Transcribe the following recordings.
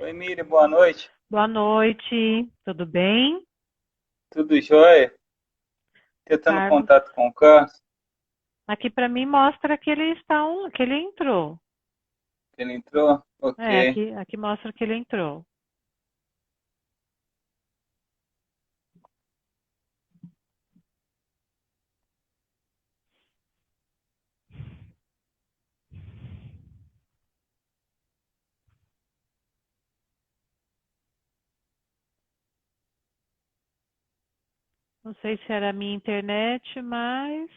Oi, Miriam, boa noite. Boa noite, tudo bem? Tudo jóia? Tentando Carlos, contato com o Carlos. aqui para mim mostra que que ele entrou. Ele entrou? É, Ok. aqui mostra que ele entrou. Não sei se era a minha internet, mas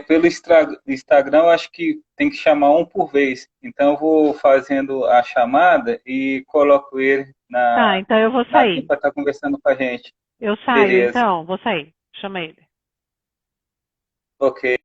Pelo Instagram, eu acho que tem que chamar um por vez. Então, eu vou fazendo a chamada e coloco ele tá, então eu vou aqui sair. para estar conversando com a gente. Eu saio Beleza. então, vou sair. Chama ele. Ok.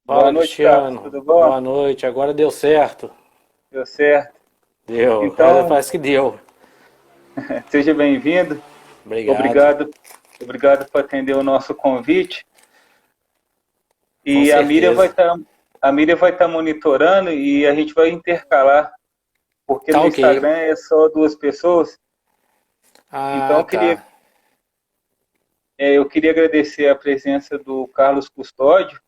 Boa Fala, noite, Carlos. Cristiano. Tudo bom? Boa noite. Agora deu certo. Deu certo. Deu. Agora Então, parece que deu. seja bem-vindo. Obrigado. Obrigado. Obrigado por atender o nosso convite. Com E certeza. A Miriam vai estar monitorando e a gente vai intercalar, porque Tá no ok. Instagram é só duas pessoas. Então Ah, tá. eu queria agradecer a presença do Carlos Custódio.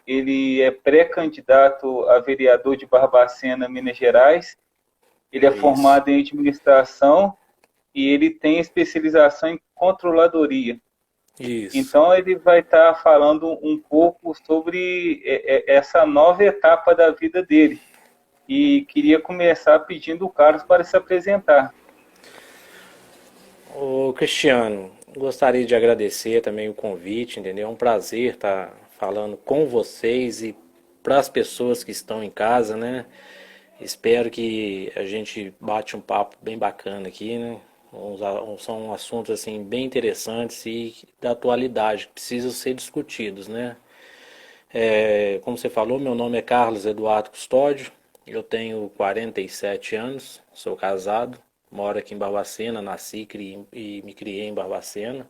Ele é pré-candidato a vereador de Barbacena, Minas Gerais. Ele é Isso. formado em administração e ele tem especialização em controladoria. Isso. Então ele vai estar falando um pouco sobre essa nova etapa da vida dele. E queria começar pedindo o Carlos para se apresentar. Ô, Cristiano, gostaria de agradecer também o convite, entendeu? É um prazer estar falando com vocês e para as pessoas que estão em casa, né? Espero que a gente bate um papo bem bacana aqui, né? São assuntos assim bem interessantes e da atualidade que precisam ser discutidos, né? Como você falou, meu nome é Carlos Eduardo Custódio, eu tenho 47 anos, sou casado, moro aqui em Barbacena, nasci e me criei em Barbacena.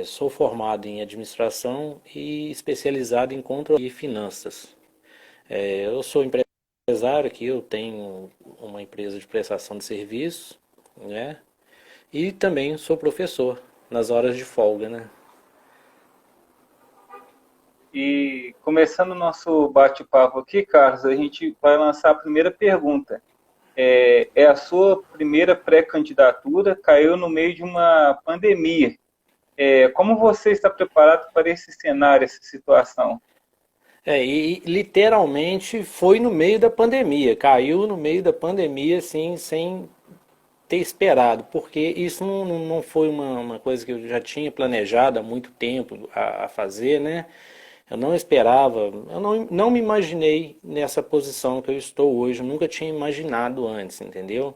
Sou formado em administração e especializado em controle e finanças. Eu sou empresário aqui, eu tenho uma empresa de prestação de serviços, né? E também sou professor nas horas de folga, né? E começando o nosso bate-papo aqui, Carlos, a gente vai lançar a primeira pergunta. É a sua primeira pré-candidatura, caiu no meio de uma pandemia. Como você está preparado para esse cenário, essa situação? E literalmente foi no meio da pandemia, caiu no meio da pandemia, assim, sem ter esperado, porque isso não foi uma coisa que eu já tinha planejado há muito tempo a fazer, né? Eu não esperava, eu não me imaginei nessa posição que eu estou hoje, eu nunca tinha imaginado antes, entendeu?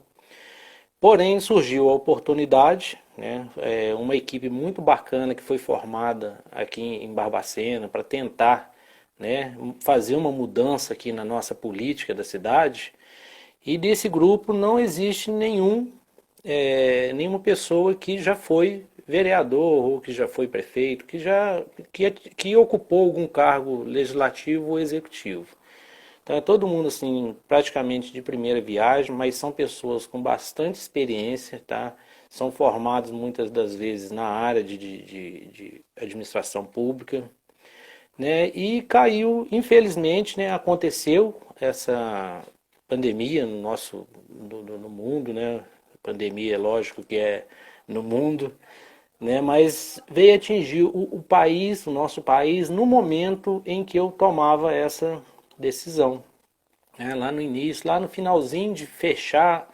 Porém, surgiu a oportunidade, né? Uma equipe muito bacana que foi formada aqui em Barbacena para tentar, né, fazer uma mudança aqui na nossa política da cidade. E desse grupo não existe nenhuma pessoa que já foi vereador ou que já foi prefeito, que ocupou algum cargo legislativo ou executivo. Então é todo mundo assim, praticamente de primeira viagem, mas são pessoas com bastante experiência, tá? São formados muitas das vezes na área de administração pública, né? E caiu, infelizmente, né? Aconteceu essa pandemia no mundo, né? Pandemia, lógico que é no mundo, né? Mas veio atingir o país, o nosso país, no momento em que eu tomava essa decisão, né? Lá no início, lá no finalzinho de fechar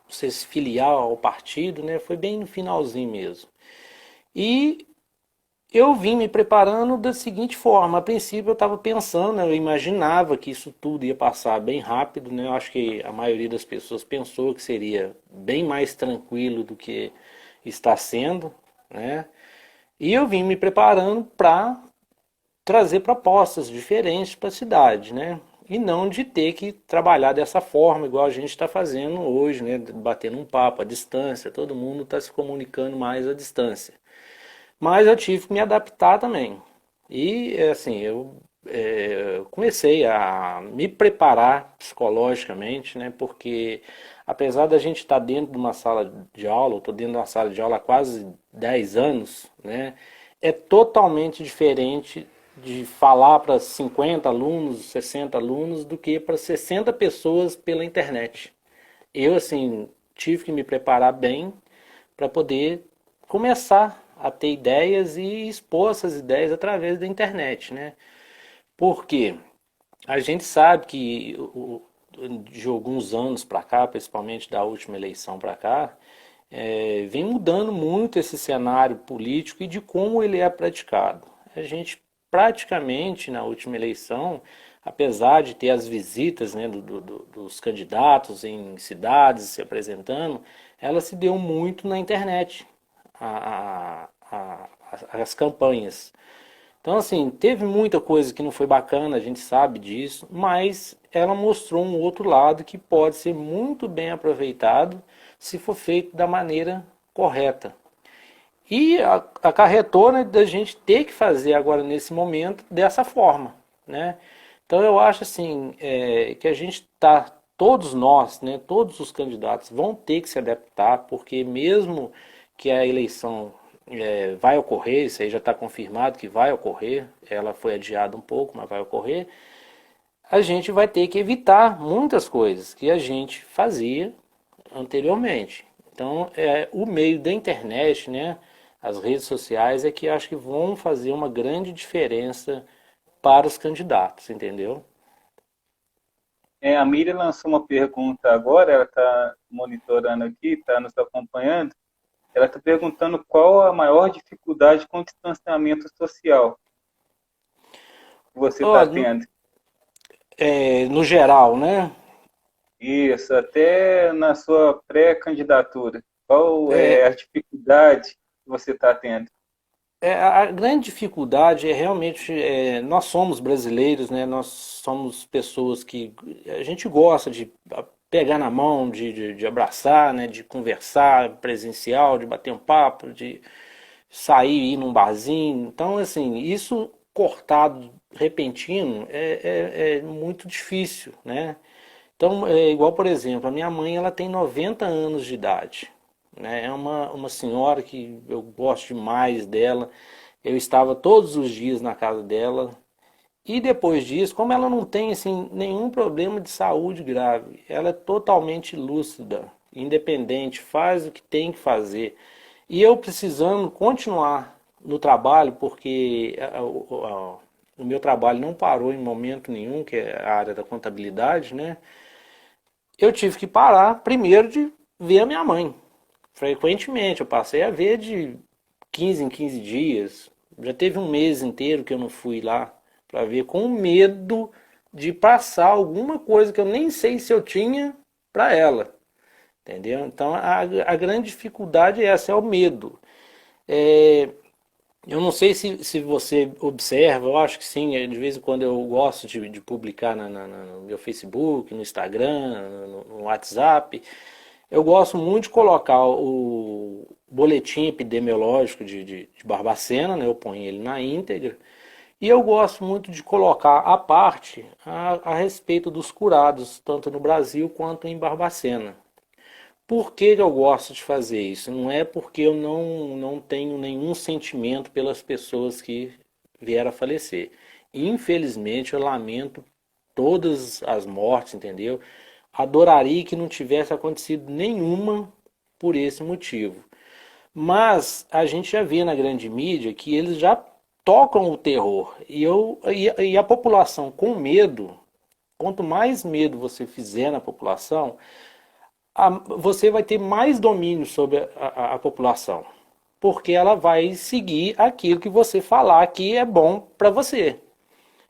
você se filiar ao partido, né? Foi bem no finalzinho mesmo. E eu vim me preparando da seguinte forma. A princípio eu estava pensando, eu imaginava que isso tudo ia passar bem rápido, né? Eu acho que a maioria das pessoas pensou que seria bem mais tranquilo do que está sendo, né? E eu vim me preparando para trazer propostas diferentes para a cidade, né? E não de ter que trabalhar dessa forma, igual a gente está fazendo hoje, né? Batendo um papo à distância, todo mundo está se comunicando mais à distância. Mas eu tive que me adaptar também. E assim, eu comecei a me preparar psicologicamente, né? Porque apesar da gente estar dentro de uma sala de aula, eu estou dentro de uma sala de aula há quase 10 anos, né? É totalmente diferente de falar para 50 alunos, 60 alunos, do que para 60 pessoas pela internet. Eu, assim, tive que me preparar bem para poder começar a ter ideias e expor essas ideias através da internet, né? Porque a gente sabe que de alguns anos para cá, principalmente da última eleição para cá, vem mudando muito esse cenário político e de como ele é praticado. A gente praticamente na última eleição, apesar de ter as visitas, né, dos candidatos em cidades se apresentando, ela se deu muito na internet, as campanhas. Então, assim, teve muita coisa que não foi bacana, a gente sabe disso, mas ela mostrou um outro lado que pode ser muito bem aproveitado se for feito da maneira correta. E acarretou, né, da gente ter que fazer agora nesse momento dessa forma, né? Então eu acho assim que a gente está, todos nós, né, todos os candidatos vão ter que se adaptar, porque mesmo que a eleição vai ocorrer, isso aí já está confirmado que vai ocorrer, ela foi adiada um pouco, mas vai ocorrer, a gente vai ter que evitar muitas coisas que a gente fazia anteriormente. Então, o meio da internet, né, as redes sociais, é que acho que vão fazer uma grande diferença para os candidatos, entendeu? A Miriam lançou uma pergunta agora, ela está monitorando aqui, está nos acompanhando. Ela está perguntando qual a maior dificuldade com o distanciamento social que você Ó, está tendo. no geral, né? Isso, até na sua pré-candidatura. Qual é É, a dificuldade que você está tendo? a grande dificuldade é realmente, nós somos brasileiros, né? Nós somos pessoas que a gente gosta de pegar na mão, de abraçar, né? De conversar presencial, de bater um papo, de sair, ir num barzinho. Então, assim, isso cortado repentino é muito difícil, né? Então, é igual, por exemplo, a minha mãe, ela tem 90 anos de idade, né? É uma senhora que eu gosto demais dela. Eu estava todos os dias na casa dela. E depois disso, como ela não tem assim, nenhum problema de saúde grave, ela é totalmente lúcida, independente, faz o que tem que fazer. E eu precisando continuar no trabalho, porque o meu trabalho não parou em momento nenhum, que é a área da contabilidade, né? Eu tive que parar primeiro de ver a minha mãe. Frequentemente, eu passei a ver de 15 em 15 dias. Já teve um mês inteiro que eu não fui lá para ver, com medo de passar alguma coisa que eu nem sei se eu tinha para ela. Entendeu? Então a grande dificuldade é essa, é o medo. É, eu não sei se você observa, eu acho que sim, de vez em quando eu gosto de publicar no meu Facebook, no Instagram, no WhatsApp. Eu gosto muito de colocar o boletim epidemiológico de Barbacena, né? Eu ponho ele na íntegra. E eu gosto muito de colocar a parte a respeito dos curados, tanto no Brasil quanto em Barbacena. Por que eu gosto de fazer isso? Não é porque eu não tenho nenhum sentimento pelas pessoas que vieram a falecer. Infelizmente, eu lamento todas as mortes, entendeu? Adoraria que não tivesse acontecido nenhuma por esse motivo. Mas a gente já vê na grande mídia que eles já tocam o terror. E a população com medo, quanto mais medo você fizer na população, você vai ter mais domínio sobre a população. Porque ela vai seguir aquilo que você falar que é bom para você.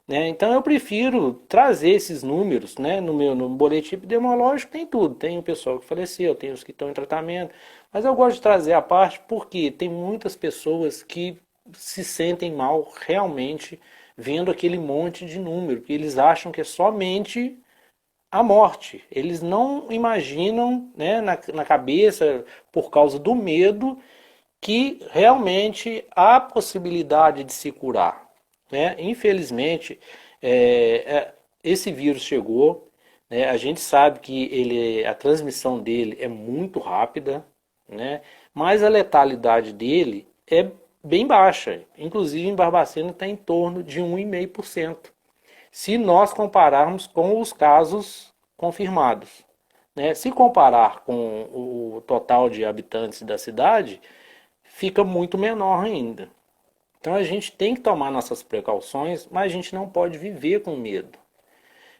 Né? Então eu prefiro trazer esses números, né? No boletim epidemiológico tem tudo, tem o pessoal que faleceu, tem os que estão em tratamento, mas eu gosto de trazer a parte porque tem muitas pessoas que se sentem mal realmente vendo aquele monte de número, que eles acham que é somente a morte. Eles não imaginam, né, na cabeça, por causa do medo, que realmente há possibilidade de se curar. Né? Infelizmente, esse vírus chegou, né? A gente sabe que a transmissão dele é muito rápida, né? Mas a letalidade dele é bem baixa. Inclusive em Barbacena está em torno de 1,5%. Se nós compararmos com os casos confirmados. Né? Se comparar com o total de habitantes da cidade, fica muito menor ainda. Então a gente tem que tomar nossas precauções, mas a gente não pode viver com medo.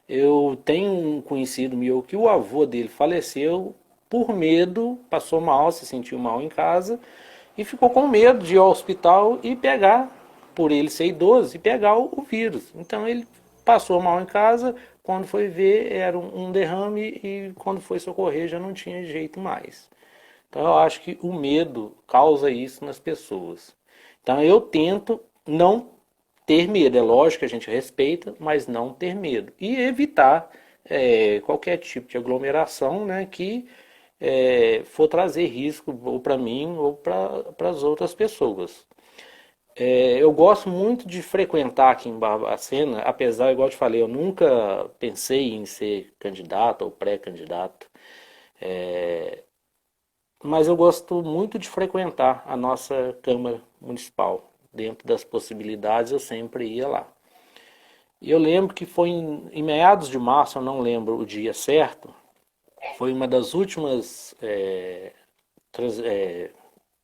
Eu tenho um conhecido meu que o avô dele faleceu por medo, passou mal, se sentiu mal em casa e ficou com medo de ir ao hospital e pegar, por ele ser idoso, e pegar o vírus. Então ele passou mal em casa, quando foi ver era um derrame e quando foi socorrer já não tinha jeito mais. Então eu acho que o medo causa isso nas pessoas. Então eu tento não ter medo. É lógico que a gente respeita, mas não ter medo. E evitar qualquer tipo de aglomeração, né, que for trazer risco ou para mim ou para as outras pessoas. Eu gosto muito de frequentar aqui em Barbacena, apesar, igual eu te falei, eu nunca pensei em ser candidato ou pré-candidato. Mas eu gosto muito de frequentar a nossa Câmara Municipal. Dentro das possibilidades, eu sempre ia lá. E eu lembro que foi em meados de março, eu não lembro o dia certo, foi uma das últimas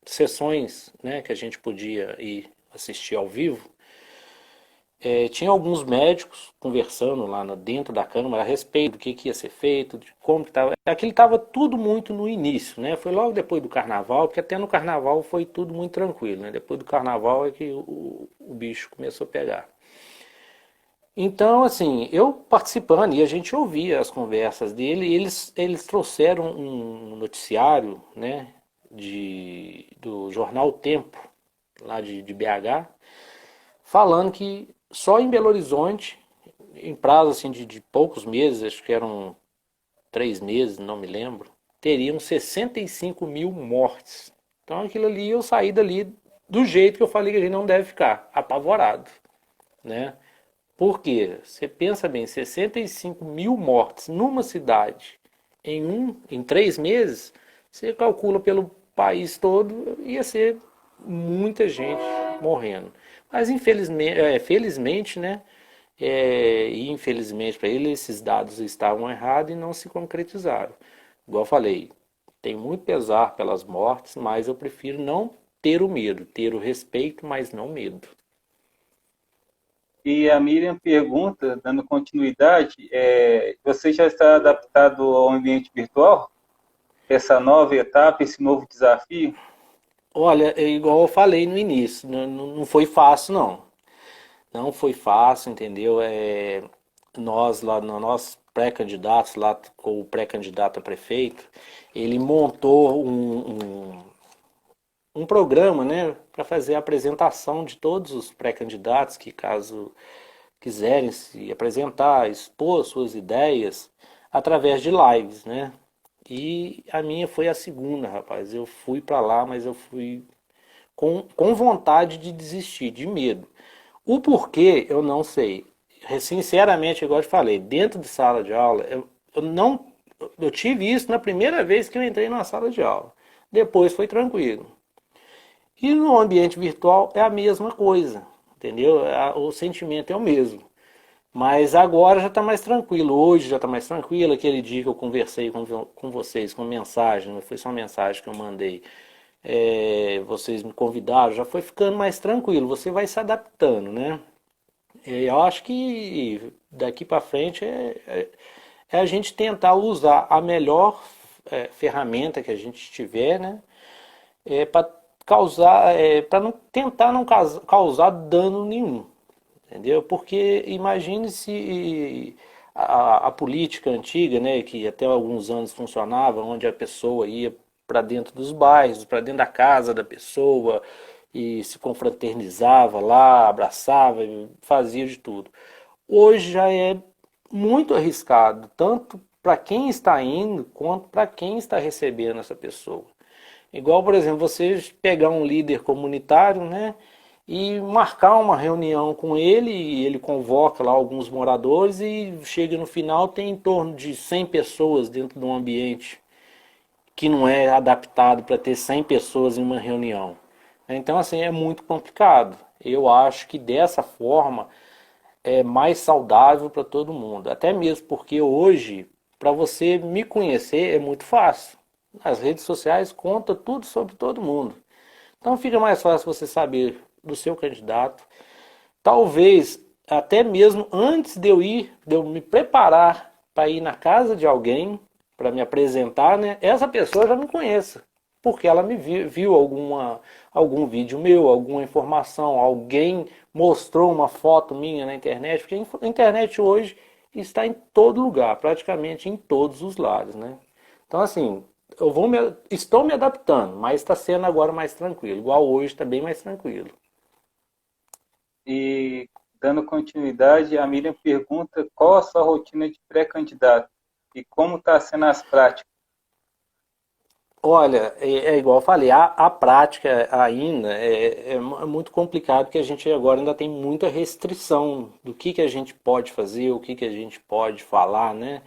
sessões, né, que a gente podia ir assistir ao vivo. Tinha alguns médicos conversando lá dentro da Câmara a respeito do que ia ser feito, de como que estava. Aquilo estava tudo muito no início, né? Foi logo depois do Carnaval, porque até no Carnaval foi tudo muito tranquilo, né? Depois do Carnaval é que o bicho começou a pegar. Então, assim, eu participando e a gente ouvia as conversas dele, e eles trouxeram um noticiário, né, do jornal O Tempo, lá de BH, falando que só em Belo Horizonte, em prazo assim, de poucos meses, acho que eram 3 meses, não me lembro, teriam 65 mil mortes. Então aquilo ali, eu saí dali do jeito que eu falei que a gente não deve ficar, apavorado. Né? Por quê? Você pensa bem, 65 mil mortes numa cidade em 3 meses, você calcula pelo país todo, ia ser muita gente morrendo. Mas infelizmente, felizmente, né? E infelizmente para ele esses dados estavam errados e não se concretizaram. Igual eu falei, tem muito pesar pelas mortes, mas eu prefiro não ter o medo, ter o respeito, mas não medo. E a Miriam pergunta, dando continuidade, você já está adaptado ao ambiente virtual? Essa nova etapa, esse novo desafio? Olha, é igual eu falei no início, não foi fácil não. Não foi fácil, entendeu? Nós lá, nós pré-candidatos, lá com o pré-candidato a prefeito, ele montou um programa, né, para fazer a apresentação de todos os pré-candidatos que, caso quiserem se apresentar, expor suas ideias, através de lives, né? E a minha foi a segunda, rapaz. Eu fui para lá, mas eu fui com vontade de desistir, de medo. O porquê, eu não sei. Sinceramente, igual eu te falei, dentro de sala de aula, eu não. Eu tive isso na primeira vez que eu entrei na sala de aula. Depois foi tranquilo. E no ambiente virtual é a mesma coisa, entendeu? O sentimento é o mesmo. Mas agora já está mais tranquilo, hoje já está mais tranquilo. Aquele dia que eu conversei com vocês com mensagem, não foi só uma mensagem que eu mandei. vocês me convidaram, já foi ficando mais tranquilo, você vai se adaptando, né? Eu acho que daqui para frente é a gente tentar usar a melhor ferramenta que a gente tiver, né? Para causar, para não tentar não causar dano nenhum, entendeu? Porque imagine se a política antiga, né, que até alguns anos funcionava, onde a pessoa ia para dentro dos bairros, para dentro da casa da pessoa e se confraternizava lá, abraçava, fazia de tudo. Hoje já é muito arriscado, tanto para quem está indo quanto para quem está recebendo essa pessoa. Igual, por exemplo, você pegar um líder comunitário, né, e marcar uma reunião com ele, e ele convoca lá alguns moradores e chega no final tem em torno de 100 pessoas dentro de um ambiente que não é adaptado para ter 100 pessoas em uma reunião. Então, assim, é muito complicado. Eu acho que dessa forma é mais saudável para todo mundo. Até mesmo porque hoje, para você me conhecer, é muito fácil. As redes sociais contam tudo sobre todo mundo. Então fica mais fácil você saber do seu candidato. Talvez até mesmo antes de eu ir, de eu me preparar para ir na casa de alguém, para me apresentar, né? Essa pessoa já me conheça. Porque ela me viu algum vídeo meu, alguma informação, alguém mostrou uma foto minha na internet, porque a internet hoje está em todo lugar, praticamente em todos os lares, né? Então assim, estou me adaptando, mas está sendo agora mais tranquilo. Igual hoje está bem mais tranquilo. E, dando continuidade, a Miriam pergunta qual a sua rotina de pré-candidato e como está sendo as práticas. Olha, é igual eu falei, a prática ainda é muito complicado, porque a gente agora ainda tem muita restrição do que a gente pode fazer, o que a gente pode falar, né?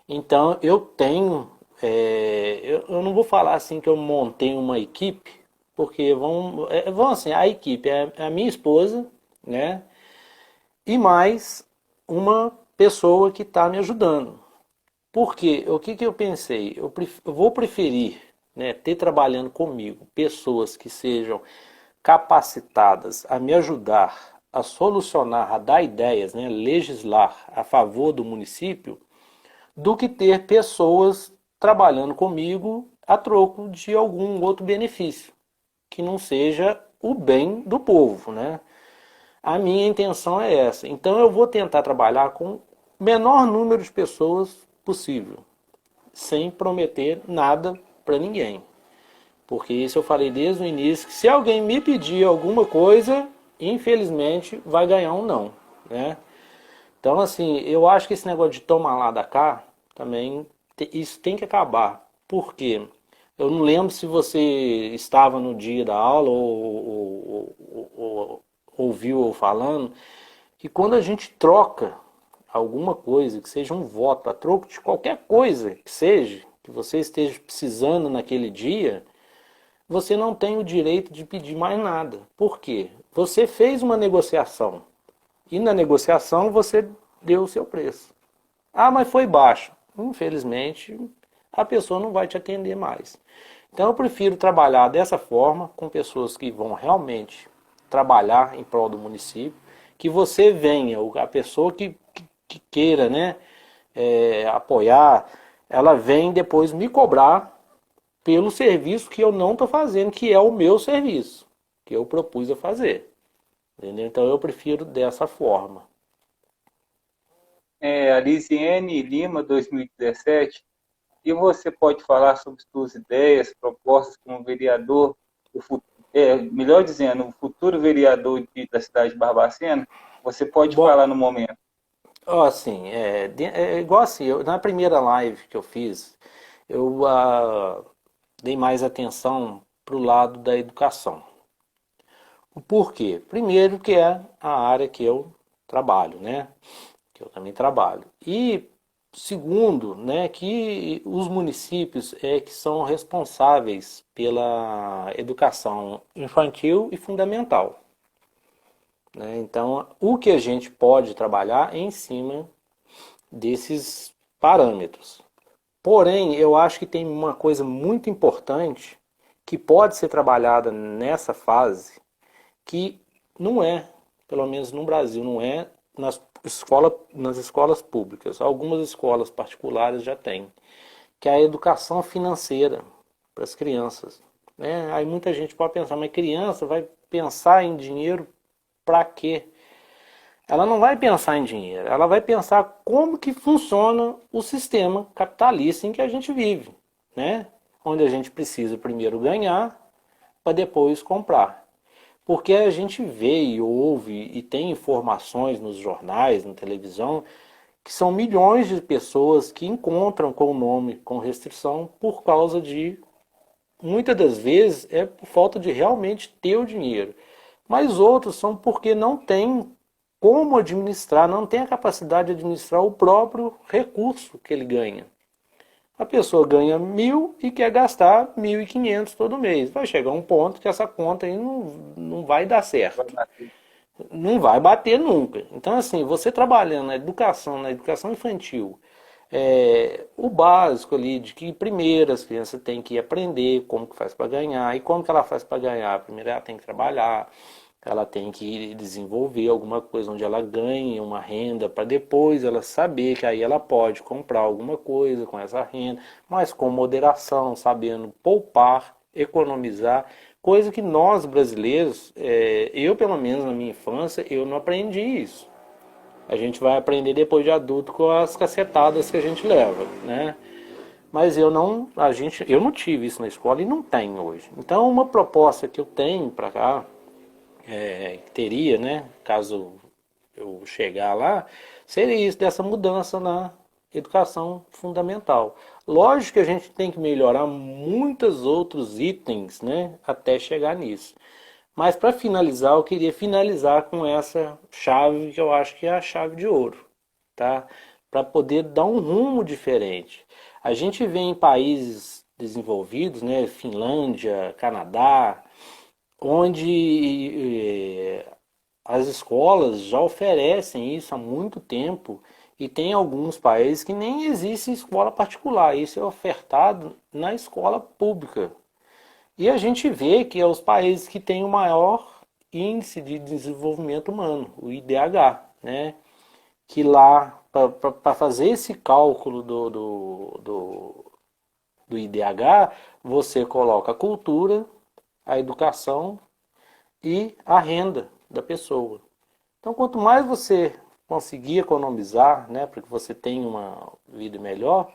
Então eu tenho, eu não vou falar assim que eu montei uma equipe, porque vão assim, a equipe é a minha esposa, né? E mais uma pessoa que está me ajudando. Porque o que eu pensei? Eu vou preferir, né, ter trabalhando comigo pessoas que sejam capacitadas a me ajudar a solucionar, a dar ideias, né, legislar a favor do município, do que ter pessoas trabalhando comigo a troco de algum outro benefício, que não seja o bem do povo, né? A minha intenção é essa. Então eu vou tentar trabalhar com o menor número de pessoas possível, sem prometer nada para ninguém. Porque isso eu falei desde o início, que se alguém me pedir alguma coisa, infelizmente vai ganhar um não, né? Então assim, eu acho que esse negócio de tomar lá da cá, também, isso tem que acabar. Por quê? Eu não lembro se você estava no dia da aula ou ouviu eu falando, que quando a gente troca alguma coisa, que seja um voto a troco de qualquer coisa que seja, que você esteja precisando naquele dia, você não tem o direito de pedir mais nada. Por quê? Você fez uma negociação e na negociação você deu o seu preço. Ah, mas foi baixo. Infelizmente, a pessoa não vai te atender mais. Então eu prefiro trabalhar dessa forma, com pessoas que vão realmente trabalhar em prol do município, que você venha, a pessoa que queira, né, apoiar, ela vem depois me cobrar pelo serviço que eu não estou fazendo, que é o meu serviço, que eu propus a fazer. Entendeu? Então eu prefiro dessa forma. A Lisiane Lima, 2017, e você pode falar sobre suas ideias, propostas como vereador, melhor dizendo, o futuro vereador da cidade de Barbacena? Você pode Bom, falar no momento. assim, igual assim, na primeira live que eu fiz, eu dei mais atenção para o lado da educação. Por quê? Primeiro que é a área que eu trabalho, né? Que eu também trabalho. E segundo, né, que os municípios que são responsáveis pela educação infantil e fundamental, né? Então, o que a gente pode trabalhar é em cima desses parâmetros. Porém, eu acho que tem uma coisa muito importante que pode ser trabalhada nessa fase, que não é, pelo menos no Brasil, não é nas escolas públicas. Algumas escolas particulares já têm, que é a educação financeira para as crianças. Né? Aí muita gente pode pensar, mas criança vai pensar em dinheiro para quê? Ela não vai pensar em dinheiro, ela vai pensar como que funciona o sistema capitalista em que a gente vive, né? Onde a gente precisa primeiro ganhar para depois comprar. Porque a gente vê e ouve e tem informações nos jornais, na televisão, que são milhões de pessoas que encontram com o nome com restrição por causa de, muitas das vezes, é por falta de realmente ter o dinheiro. Mas outros são porque não tem como administrar, não tem a capacidade de administrar o próprio recurso que ele ganha. A pessoa ganha 1.000 e quer gastar 1.500 todo mês. Vai chegar um ponto que essa conta aí não vai dar certo. Não vai bater nunca. Então, assim, você trabalhando na educação infantil, o básico ali de que primeiro as crianças têm que aprender como que faz para ganhar. E como que ela faz para ganhar? Primeiro ela tem que trabalhar, ela tem que desenvolver alguma coisa onde ela ganhe uma renda para depois ela saber que aí ela pode comprar alguma coisa com essa renda, mas com moderação, sabendo poupar, economizar, coisa que nós brasileiros, eu pelo menos na minha infância, eu não aprendi isso. A gente vai aprender depois de adulto com as cacetadas que a gente leva, né? Mas eu não tive isso na escola e não tenho hoje. Então uma proposta que eu tenho para cá, que teria, né, caso eu chegar lá, seria isso, dessa mudança na educação fundamental. Lógico que a gente tem que melhorar muitos outros itens, né, até chegar nisso. Mas para finalizar, eu queria finalizar com essa chave que eu acho que é a chave de ouro, tá? Para poder dar um rumo diferente. A gente vê em países desenvolvidos, né, Finlândia, Canadá, onde as escolas já oferecem isso há muito tempo e tem alguns países que nem existe escola particular, isso é ofertado na escola pública. E a gente vê que é os países que têm o maior índice de desenvolvimento humano, o IDH, né? Que lá, para fazer esse cálculo do IDH, você coloca a cultura, a educação e a renda da pessoa. Então, quanto mais você conseguir economizar, né, para que você tenha uma vida melhor,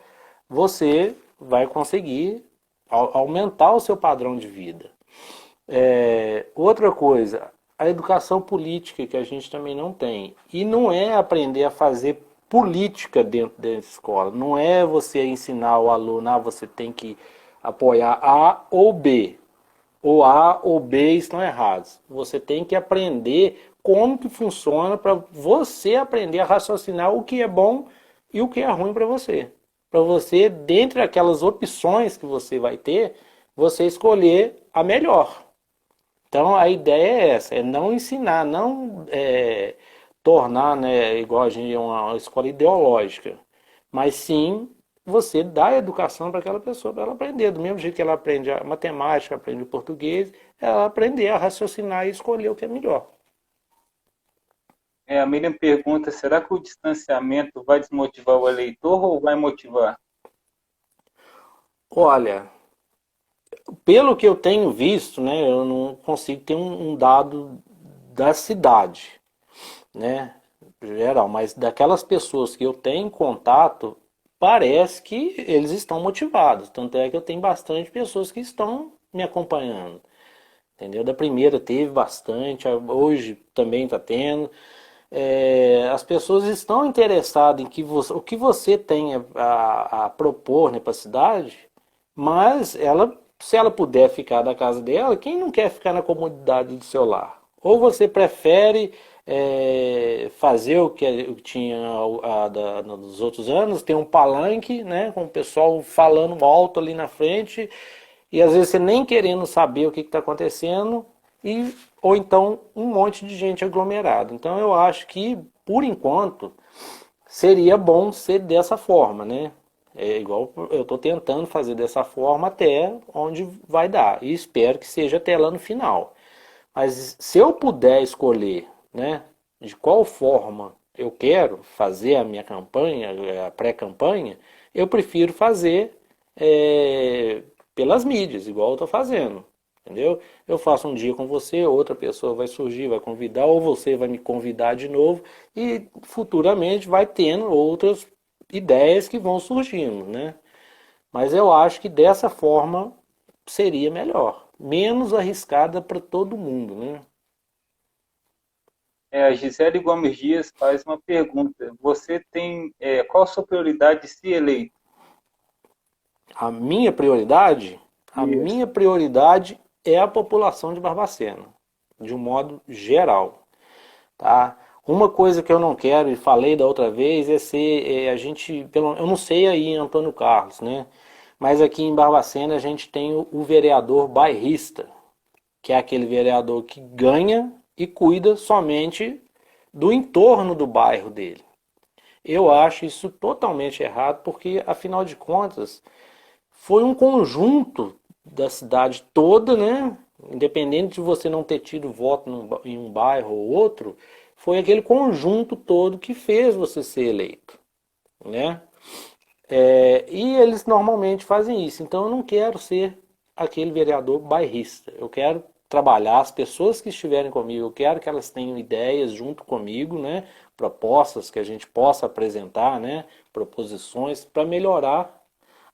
você vai conseguir aumentar o seu padrão de vida. Outra coisa, a educação política que a gente também não tem. E não é aprender a fazer política dentro da escola. Não é você ensinar o aluno, você tem que apoiar A ou B. Ou A ou B estão errados. Você tem que aprender como que funciona para você aprender a raciocinar o que é bom e o que é ruim para você. Para você, dentre aquelas opções que você vai ter, você escolher a melhor. Então a ideia é essa, é não ensinar, não tornar, né, igual a gente uma escola ideológica, mas sim você dar educação para aquela pessoa, para ela aprender. Do mesmo jeito que ela aprende a matemática, aprende o português, ela aprender a raciocinar e escolher o que é melhor. A Miriam pergunta, será que o distanciamento vai desmotivar o eleitor ou vai motivar? Olha, pelo que eu tenho visto, né, eu não consigo ter um dado da cidade, né, geral, mas daquelas pessoas que eu tenho contato, parece que eles estão motivados. Tanto é que eu tenho bastante pessoas que estão me acompanhando. Entendeu? Da primeira teve bastante, hoje também está tendo. As pessoas estão interessadas em o que você tem a propor, né, para a cidade, mas se ela puder ficar da casa dela, quem não quer ficar na comodidade do seu lar? Ou você prefere fazer o que tinha nos outros anos, ter um palanque, né, com o pessoal falando alto ali na frente, e às vezes você nem querendo saber o que está acontecendo, ou então um monte de gente aglomerada. Então eu acho que, por enquanto, seria bom ser dessa forma, né? É igual eu estou tentando fazer dessa forma até onde vai dar. E espero que seja até lá no final. Mas se eu puder escolher, né, de qual forma eu quero fazer a minha campanha, a pré-campanha, eu prefiro fazer pelas mídias, igual eu estou fazendo. Entendeu? Eu faço um dia com você, outra pessoa vai surgir, vai convidar, ou você vai me convidar de novo, e futuramente vai tendo outras ideias que vão surgindo, né? Mas eu acho que dessa forma seria melhor, menos arriscada para todo mundo, né? A Gisele Gomes Dias faz uma pergunta. Você tem qual a sua prioridade se eleito? A minha prioridade, a Isso. minha prioridade é a população de Barbacena, de um modo geral, tá? Uma coisa que eu não quero e falei da outra vez é ser a gente, eu não sei aí em Antônio Carlos, né? Mas aqui em Barbacena a gente tem o vereador bairrista, que é aquele vereador que ganha e cuida somente do entorno do bairro dele. Eu acho isso totalmente errado, porque afinal de contas foi um conjunto da cidade toda, né? Independente de você não ter tido voto em um bairro ou outro, foi aquele conjunto todo que fez você ser eleito, né? E eles normalmente fazem isso. Então eu não quero ser aquele vereador bairrista. Eu quero trabalhar as pessoas que estiverem comigo. Eu quero que elas tenham ideias junto comigo, né? Propostas que a gente possa apresentar, né? Proposições para melhorar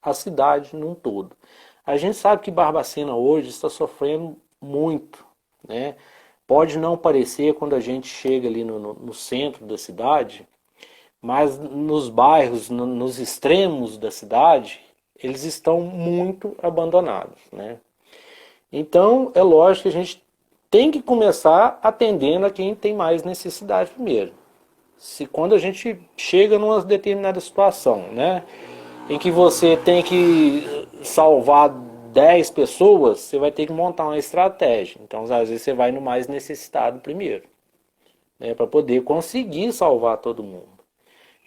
a cidade num todo. A gente sabe que Barbacena hoje está sofrendo muito, né? Pode não parecer quando a gente chega ali no centro da cidade, mas nos bairros, nos extremos da cidade, eles estão muito abandonados, né? Então, é lógico que a gente tem que começar atendendo a quem tem mais necessidade primeiro. Se quando a gente chega numa determinada situação, né, em que você tem que salvar 10 pessoas, você vai ter que montar uma estratégia. Então, às vezes você vai no mais necessitado primeiro, né, para poder conseguir salvar todo mundo.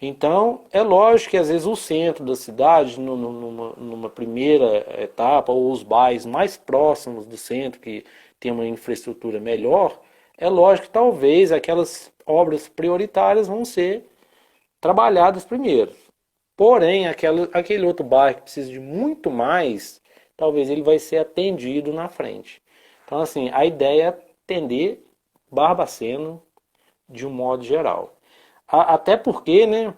Então, é lógico que às vezes o centro da cidade, numa primeira etapa, ou os bairros mais próximos do centro, que tem uma infraestrutura melhor, é lógico que talvez aquelas obras prioritárias vão ser trabalhadas primeiro. Porém, aquele outro bairro que precisa de muito mais, talvez ele vai ser atendido na frente. Então, assim, a ideia é atender Barbacena de um modo geral. Até porque, né,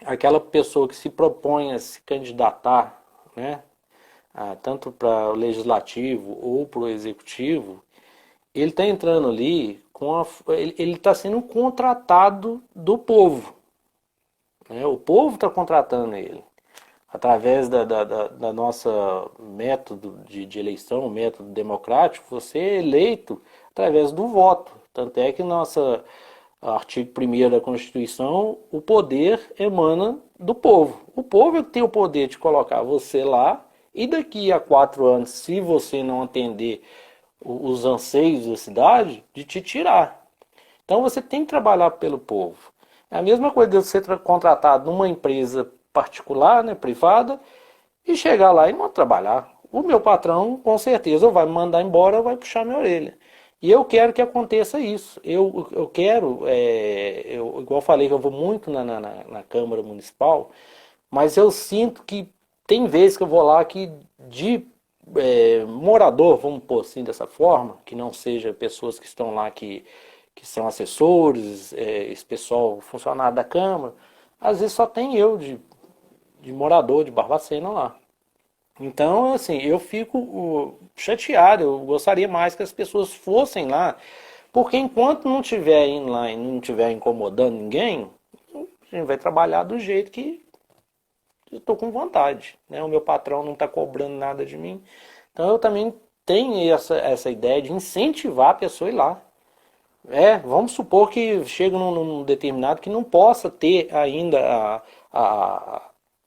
aquela pessoa que se propõe a se candidatar, né, tanto para o legislativo ou para o executivo, ele está entrando ali ele está sendo contratado do povo, né? O povo está contratando ele através da nossa método de eleição, método democrático. Você é eleito através do voto. Tanto é que nossa artigo 1º da Constituição, o poder emana do povo. O povo é que tem o poder de colocar você lá e daqui a 4 anos, se você não atender os anseios da cidade, de te tirar. Então você tem que trabalhar pelo povo. É a mesma coisa de você ser contratado numa empresa particular, né, privada, e chegar lá e não trabalhar. O meu patrão, com certeza, vai me mandar embora ou vai puxar minha orelha. E eu quero que aconteça isso. Eu quero, igual eu falei que eu vou muito na Câmara Municipal, mas eu sinto que tem vezes que eu vou lá que de morador, vamos pôr assim dessa forma, que não seja pessoas que estão lá que são assessores, esse pessoal funcionário da Câmara, às vezes só tem eu de morador de Barbacena lá. Então, assim, eu fico chateado, eu gostaria mais que as pessoas fossem lá, porque enquanto não estiver indo lá e não estiver incomodando ninguém, a gente vai trabalhar do jeito que eu estou com vontade, né? O meu patrão não está cobrando nada de mim, então eu também tenho essa ideia de incentivar a pessoa a ir lá. Vamos supor que chega num determinado que não possa ter ainda a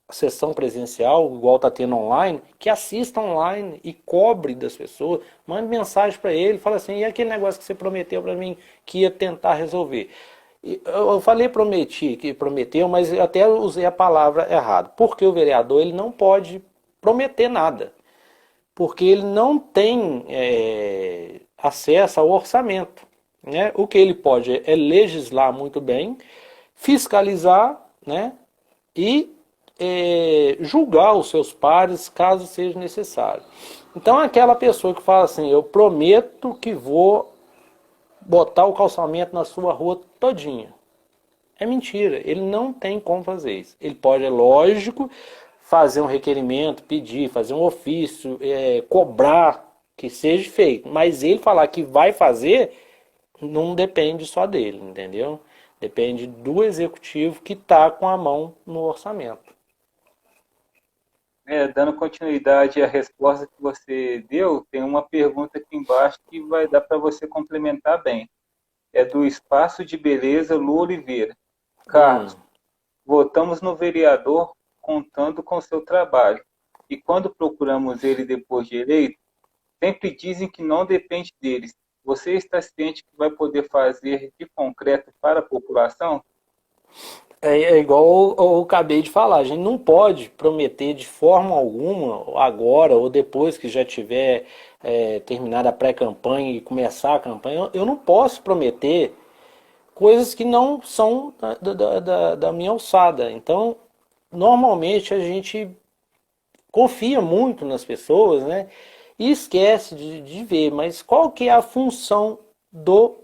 sessão presencial, igual está tendo online, que assista online e cobre das pessoas, mande mensagem para ele, fala assim, e aquele negócio que você prometeu para mim que ia tentar resolver. Eu falei prometi, que prometeu, mas eu até usei a palavra errada. Porque o vereador ele não pode prometer nada. Porque ele não tem acesso ao orçamento. Né? O que ele pode é legislar muito bem, fiscalizar, né? E julgar os seus pares caso seja necessário. Então aquela pessoa que fala assim, eu prometo que vou botar o calçamento na sua rua todinha. É mentira, ele não tem como fazer isso. Ele pode, é lógico, fazer um requerimento, pedir, fazer um ofício, cobrar que seja feito. Mas ele falar que vai fazer, não depende só dele, entendeu? Depende do executivo que está com a mão no orçamento. Dando continuidade à resposta que você deu, tem uma pergunta aqui embaixo que vai dar para você complementar bem. É do Espaço de Beleza Lu Oliveira. Carlos, votamos no vereador contando com seu trabalho. E quando procuramos ele depois de eleito, sempre dizem que não depende deles. Você está ciente que vai poder fazer de concreto para a população? É igual eu acabei de falar, a gente não pode prometer de forma alguma, agora ou depois que já tiver terminado a pré-campanha e começar a campanha, eu não posso prometer coisas que não são da minha alçada. Então, normalmente a gente confia muito nas pessoas, né? E esquece de ver, mas qual que é a função do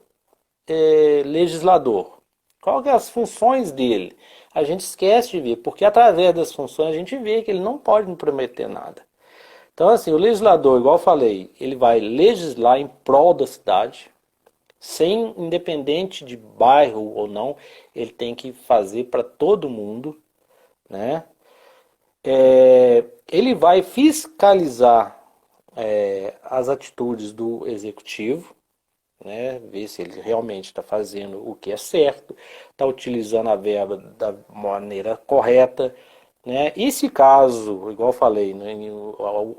legislador? Qual que é as funções dele? A gente esquece de ver, porque através das funções a gente vê que ele não pode me prometer nada. Então, assim, o legislador, igual eu falei, ele vai legislar em prol da cidade, sem, independente de bairro ou não, ele tem que fazer para todo mundo, né? Ele vai fiscalizar as atitudes do executivo, né? Ver se ele realmente está fazendo o que é certo, está utilizando a verba da maneira correta, né? E se caso, igual eu falei, né,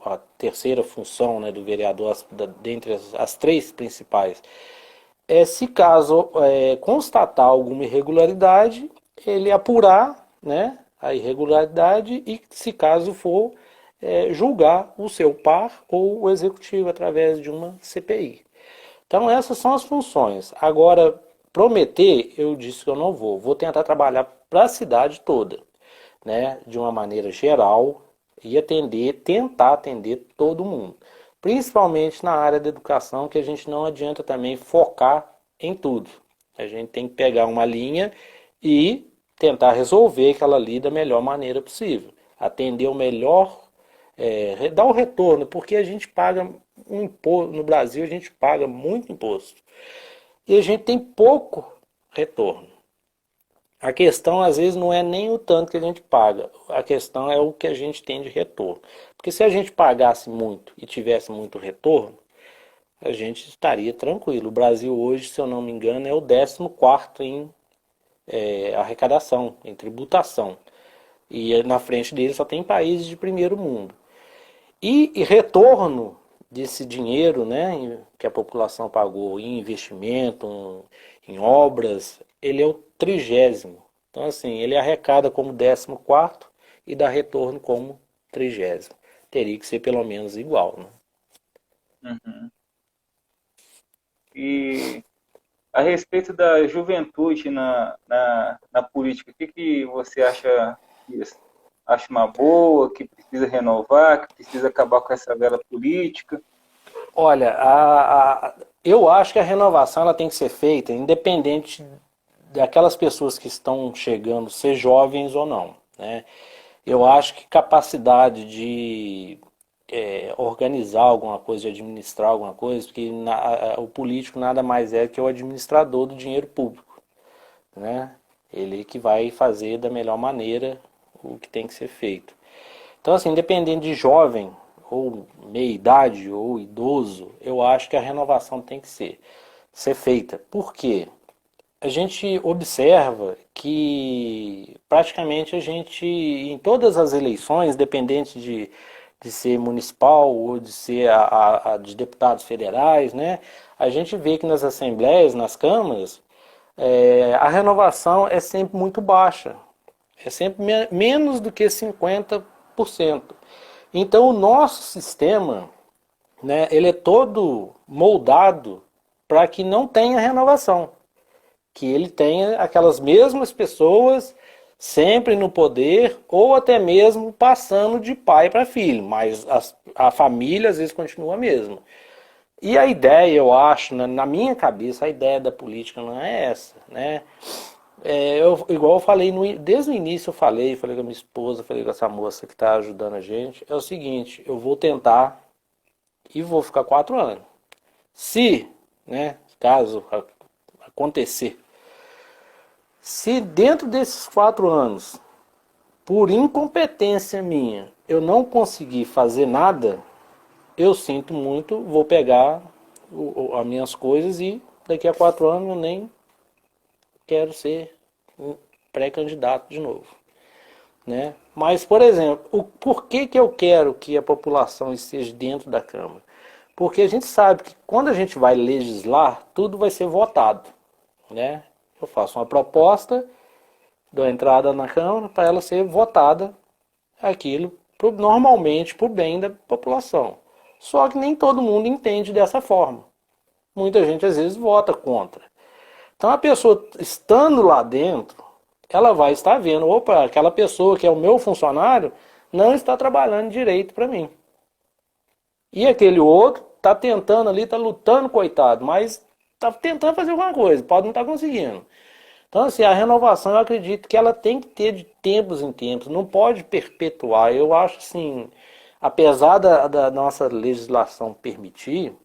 a terceira função, né, do vereador, dentre as três principais, se caso constatar alguma irregularidade, ele apurar, né, a irregularidade e, se caso for, julgar o seu par ou o executivo através de uma CPI. Então essas são as funções. Agora, prometer, eu disse que eu não vou. Vou tentar trabalhar para a cidade toda, né, de uma maneira geral e tentar atender todo mundo. Principalmente na área da educação, que a gente não adianta também focar em tudo. A gente tem que pegar uma linha e tentar resolver aquela ali da melhor maneira possível. Atender o melhor, dar o retorno, porque a gente paga um imposto, no Brasil a gente paga muito imposto. E a gente tem pouco retorno. A questão às vezes não é nem o tanto que a gente paga, a questão é o que a gente tem de retorno. Porque se a gente pagasse muito e tivesse muito retorno, a gente estaria tranquilo. O Brasil hoje, se eu não me engano, é o 14º em arrecadação, em tributação. E na frente dele só tem países de primeiro mundo. E retorno desse dinheiro, né, que a população pagou em investimento, em obras, ele é o 30º. Então, assim, ele arrecada como 14º e dá retorno como 30º. Teria que ser pelo menos igual, né? Uhum. E a respeito da juventude na política, o que você acha disso? Acha uma boa, que precisa renovar, que precisa acabar com essa vela política? Olha, eu acho que a renovação ela tem que ser feita independente daquelas pessoas que estão chegando, ser jovens ou não, né? Eu acho que capacidade de organizar alguma coisa, de administrar alguma coisa, porque o político nada mais é que o administrador do dinheiro público, né? Ele que vai fazer da melhor maneira o que tem que ser feito. Então, assim, independente de jovem, ou meia-idade, ou idoso, eu acho que a renovação tem que ser feita. Por quê? A gente observa que praticamente a gente, em todas as eleições, independente de ser municipal ou de ser de deputados federais, né, a gente vê que nas assembleias, nas câmaras, a renovação é sempre muito baixa. É sempre menos do que 50%. Então o nosso sistema, né, ele é todo moldado para que não tenha renovação. Que ele tenha aquelas mesmas pessoas sempre no poder ou até mesmo passando de pai para filho, mas a família às vezes continua a mesma. E a ideia, eu acho, na minha cabeça, a ideia da política não é essa, né? Igual eu falei, desde o início eu falei com a minha esposa, falei com essa moça que está ajudando a gente, é o seguinte, eu vou tentar e vou ficar 4 anos. Se, né, caso acontecer, se dentro desses 4 anos, por incompetência minha, eu não conseguir fazer nada, eu sinto muito, vou pegar as minhas coisas e daqui a 4 anos eu nem quero ser um pré-candidato de novo, né? Mas, por exemplo, por que eu quero que a população esteja dentro da Câmara? Porque a gente sabe que quando a gente vai legislar, tudo vai ser votado, né? Eu faço uma proposta, dou entrada na Câmara para ela ser votada, aquilo normalmente para o bem da população. Só que nem todo mundo entende dessa forma. Muita gente às vezes vota contra. Então a pessoa estando lá dentro, ela vai estar vendo, opa, aquela pessoa que é o meu funcionário não está trabalhando direito para mim. E aquele outro está tentando ali, está lutando, coitado, mas está tentando fazer alguma coisa, pode não estar conseguindo. Então, assim, a renovação eu acredito que ela tem que ter de tempos em tempos, não pode perpetuar. Eu acho assim, apesar da nossa legislação permitir,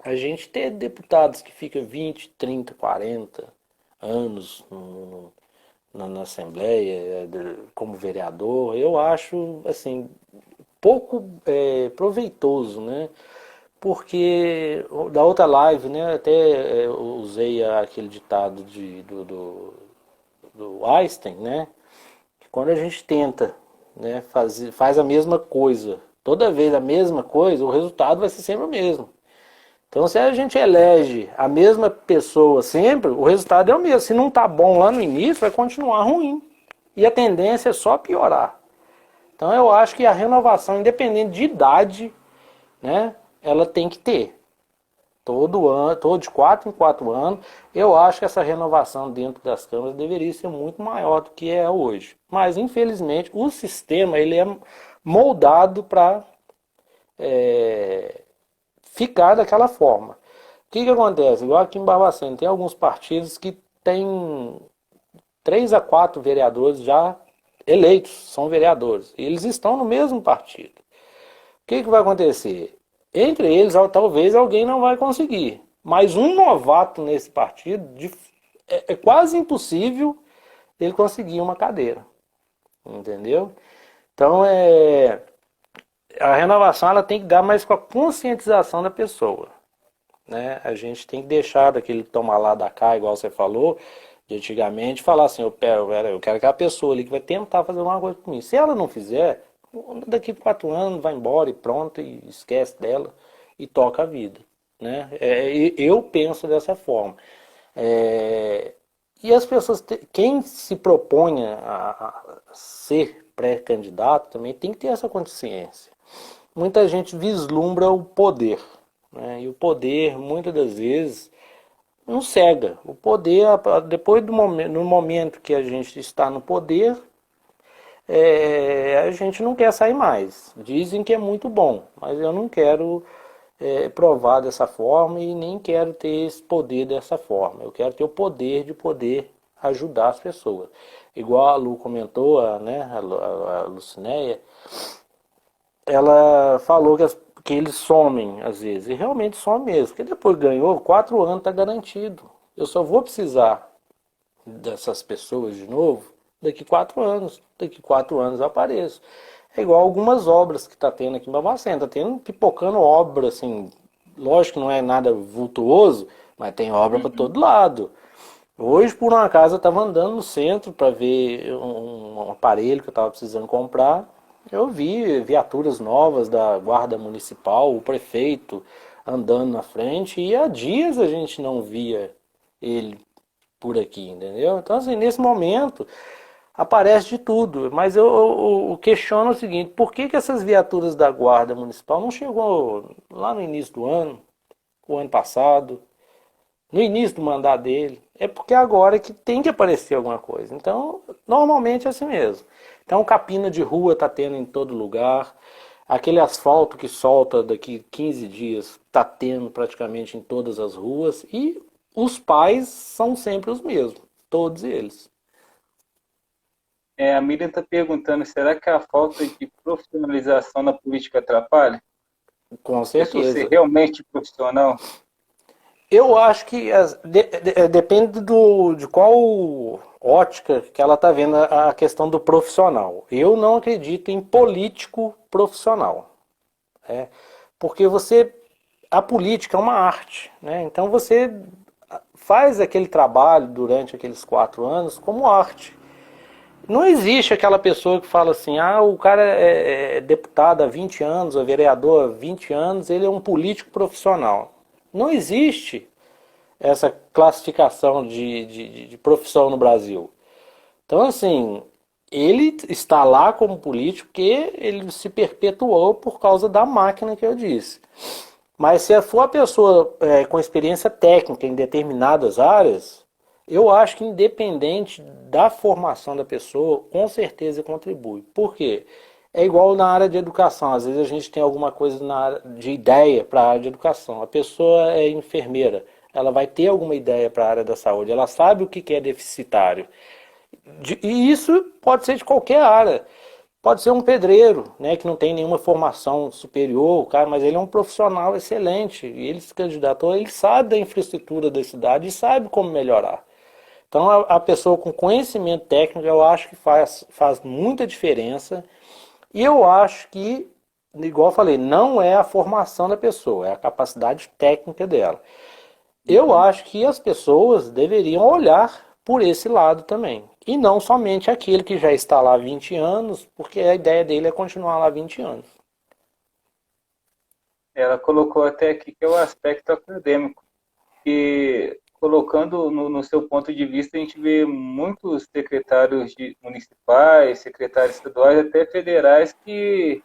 a gente ter deputados que ficam 20, 30, 40 anos na Assembleia, como vereador, eu acho, assim, pouco proveitoso, né? Porque da outra live, né, até usei aquele ditado do Einstein, né? Que quando a gente tenta, né, faz a mesma coisa, toda vez a mesma coisa, o resultado vai ser sempre o mesmo. Então, se a gente elege a mesma pessoa sempre, o resultado é o mesmo. Se não está bom lá no início, vai continuar ruim. E a tendência é só piorar. Então, eu acho que a renovação, independente de idade, né, ela tem que ter. Todo ano, de 4 em 4 anos, eu acho que essa renovação dentro das câmaras deveria ser muito maior do que é hoje. Mas, infelizmente, o sistema ele é moldado para ficar daquela forma. O que acontece? Igual aqui em Barbacena, tem alguns partidos que têm 3 a 4 vereadores já eleitos, são vereadores. E eles estão no mesmo partido. O que vai acontecer? Entre eles, talvez alguém não vai conseguir. Mas um novato nesse partido, é quase impossível ele conseguir uma cadeira. Entendeu? Então, a renovação ela tem que dar mais com a conscientização da pessoa. Né? A gente tem que deixar daquele tomar lá da cá, igual você falou, de antigamente, falar assim, eu quero que a pessoa ali que vai tentar fazer alguma coisa por mim. Se ela não fizer, daqui a 4 anos vai embora e pronto, e esquece dela e toca a vida. Né? Eu penso dessa forma. E as pessoas, quem se propõe a ser pré-candidato também tem que ter essa consciência. Muita gente vislumbra o poder, né? E o poder, muitas das vezes, não cega. O poder, depois no momento que a gente está no poder, a gente não quer sair mais. Dizem que é muito bom, mas eu não quero provar dessa forma e nem quero ter esse poder dessa forma. Eu quero ter o poder de poder ajudar as pessoas. Igual a Lu comentou, né, a Lucinéia, ela falou que eles somem às vezes, e realmente somem mesmo, porque depois ganhou, 4 anos está garantido. Eu só vou precisar dessas pessoas de novo daqui 4 anos. Daqui 4 anos eu apareço. É igual algumas obras que está tendo aqui em Barbacena, está tendo pipocando obra, assim, lógico que não é nada vultuoso, mas tem obra para todo lado. Hoje, por um acaso, eu estava andando no centro para ver um aparelho que eu estava precisando comprar. Eu vi viaturas novas da Guarda Municipal, o prefeito andando na frente, e há dias a gente não via ele por aqui, entendeu? Então, assim, nesse momento aparece de tudo, mas eu questiono o seguinte, por que que essas viaturas da Guarda Municipal não chegou lá no início do ano, o ano passado, no início do mandato dele? É porque agora é que tem que aparecer alguma coisa. Então, normalmente é assim mesmo. Então, capina de rua está tendo em todo lugar. Aquele asfalto que solta daqui 15 dias está tendo praticamente em todas as ruas. E os pais são sempre os mesmos, todos eles. A Miriam está perguntando, será que a falta de profissionalização na política atrapalha? Com A pessoa ser certeza. realmente profissional? Eu acho que depende de qual ótica que ela está vendo a questão do profissional. Eu não acredito em político profissional, né? Porque a política é uma arte, né? Então você faz aquele trabalho durante aqueles 4 anos como arte. Não existe aquela pessoa que fala assim, o cara é deputado há 20 anos, ou vereador há 20 anos, ele é um político profissional. Não existe essa classificação de profissão no Brasil. Então, assim, ele está lá como político porque ele se perpetuou por causa da máquina que eu disse. Mas se for a pessoa com experiência técnica em determinadas áreas, eu acho que independente da formação da pessoa, com certeza contribui. Por quê? É igual na área de educação. Às vezes a gente tem alguma coisa na área de ideia para a área de educação. A pessoa é enfermeira, ela vai ter alguma ideia para a área da saúde, ela sabe o que é deficitário. E isso pode ser de qualquer área. Pode ser um pedreiro, né, que não tem nenhuma formação superior, cara, mas ele é um profissional excelente. E ele se candidatou, ele sabe da infraestrutura da cidade e sabe como melhorar. Então a pessoa com conhecimento técnico, eu acho que faz muita diferença. E eu acho que, igual eu falei, não é a formação da pessoa, é a capacidade técnica dela. Eu acho que as pessoas deveriam olhar por esse lado também. E não somente aquele que já está lá há 20 anos, porque a ideia dele é continuar lá há 20 anos. Ela colocou até aqui que é o aspecto acadêmico, que colocando no seu ponto de vista, a gente vê muitos secretários municipais, secretários estaduais, até federais, que,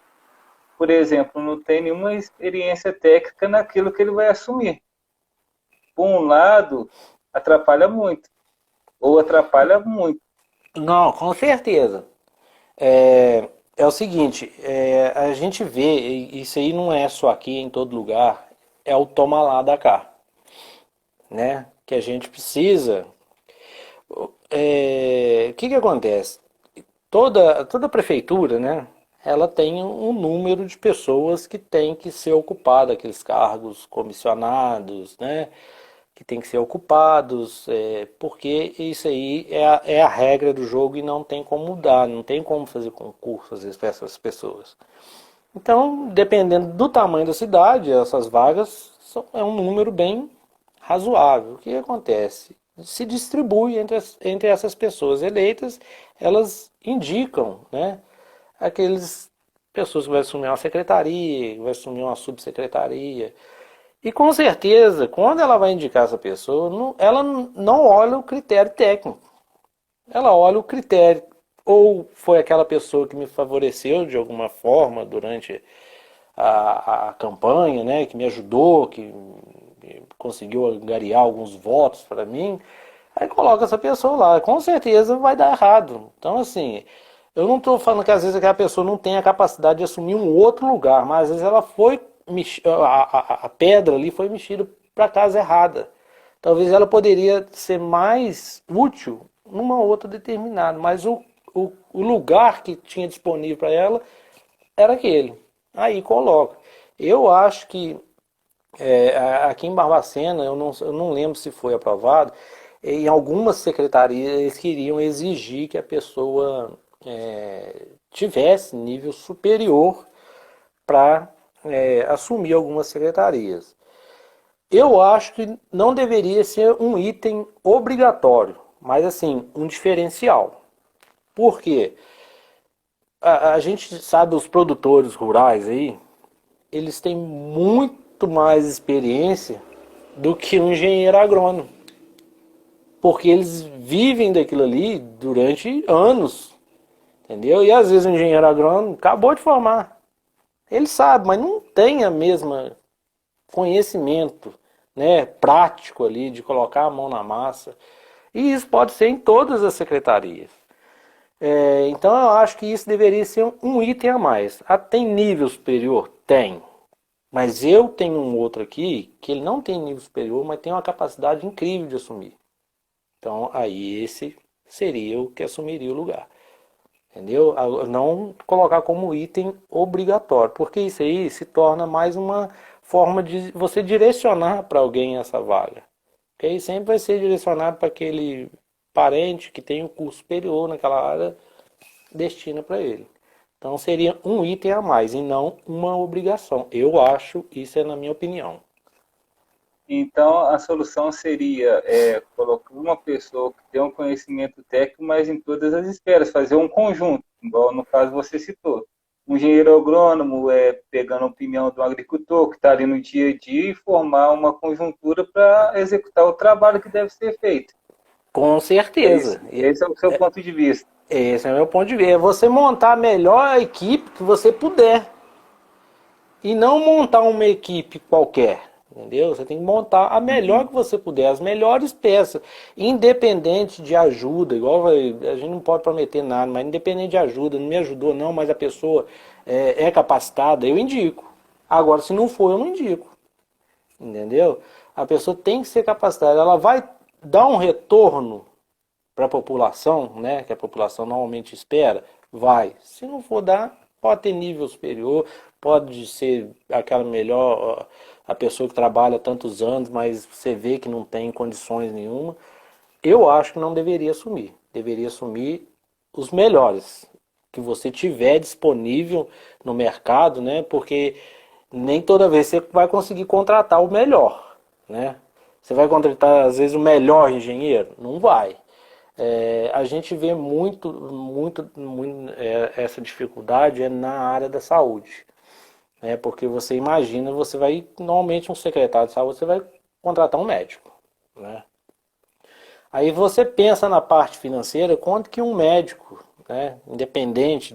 por exemplo, não tem nenhuma experiência técnica naquilo que ele vai assumir. Por um lado, atrapalha muito, ou atrapalha muito. Não, com certeza. É o seguinte, a gente vê, e isso aí não é só aqui, em todo lugar, é o toma lá da cá, né? Que a gente precisa. O que que acontece? Toda prefeitura, né? Ela tem um número de pessoas que tem que ser ocupado, aqueles cargos comissionados, né? Que tem que ser ocupados, porque isso aí é a regra do jogo e não tem como mudar, não tem como fazer concurso às vezes para essas pessoas. Então, dependendo do tamanho da cidade, essas vagas é um número bem razoável. O que acontece? Se distribui entre essas pessoas eleitas, elas indicam, né, aqueles pessoas que vão assumir uma secretaria, que vai assumir uma subsecretaria. E com certeza, quando ela vai indicar essa pessoa, ela não olha o critério técnico. Ela olha o critério. Ou foi aquela pessoa que me favoreceu de alguma forma durante a campanha, né, que me ajudou, que conseguiu angariar alguns votos para mim. Aí coloca essa pessoa lá. Com certeza vai dar errado. Então, assim, eu não estou falando que às vezes aquela pessoa não tem a capacidade de assumir um outro lugar, mas às vezes ela foi a pedra ali foi mexida para a casa errada. Talvez ela poderia ser mais útil numa outra determinada, mas o lugar que tinha disponível para ela era aquele. Aí coloca. Eu acho que aqui em Barbacena, eu não lembro se foi aprovado, em algumas secretarias eles queriam exigir que a pessoa tivesse nível superior para assumir algumas secretarias. Eu acho que não deveria ser um item obrigatório, mas assim, um diferencial. Por quê? A gente sabe os produtores rurais aí, eles têm muito mais experiência do que um engenheiro agrônomo. porque eles vivem daquilo ali durante anos, entendeu? E às vezes o engenheiro agrônomo acabou de formar. Ele sabe, mas não tem a mesma conhecimento, né, prático ali de colocar a mão na massa. E isso pode ser em todas as secretarias. Então eu acho que isso deveria ser um item a mais. Tem nível superior? Tem. Mas eu tenho um outro aqui que ele não tem nível superior, mas tem uma capacidade incrível de assumir. Então aí esse seria o que assumiria o lugar. Entendeu? Não colocar como item obrigatório, porque isso aí se torna mais uma forma de você direcionar para alguém essa vaga. Porque aí sempre vai ser direcionado para aquele parente que tem um curso superior naquela área, destina para ele. Então seria um item a mais e não uma obrigação. Eu acho, isso é na minha opinião. Então, a solução seria colocar uma pessoa que tem um conhecimento técnico, mas em todas as esferas, fazer um conjunto, igual no caso você citou. Um engenheiro agrônomo pegando a opinião do agricultor que está ali no dia a dia e formar uma conjuntura para executar o trabalho que deve ser feito. Com certeza. Esse é o seu ponto de vista. Esse é o meu ponto de vista. É você montar a melhor equipe que você puder. E não montar uma equipe qualquer. Entendeu? Você tem que montar a melhor que você puder, as melhores peças, independente de ajuda, igual a gente não pode prometer nada, mas independente de ajuda, não me ajudou não, mas a pessoa é capacitada, eu indico. Agora, se não for, eu não indico. Entendeu? A pessoa tem que ser capacitada, ela vai dar um retorno para a população, né, que a população normalmente espera, vai. Se não for dar, pode ter nível superior, pode ser aquela melhor, a pessoa que trabalha tantos anos, mas você vê que não tem condições nenhuma. Eu acho que não deveria assumir. Deveria assumir os melhores que você tiver disponível no mercado, né? Porque nem toda vez você vai conseguir contratar o melhor, né? Você vai contratar às vezes o melhor engenheiro? Não vai. A gente vê muito essa dificuldade na área da saúde. Porque você imagina, você vai, normalmente um secretário de saúde, você vai contratar um médico. Né? Aí você pensa na parte financeira, quanto que um médico, né, independente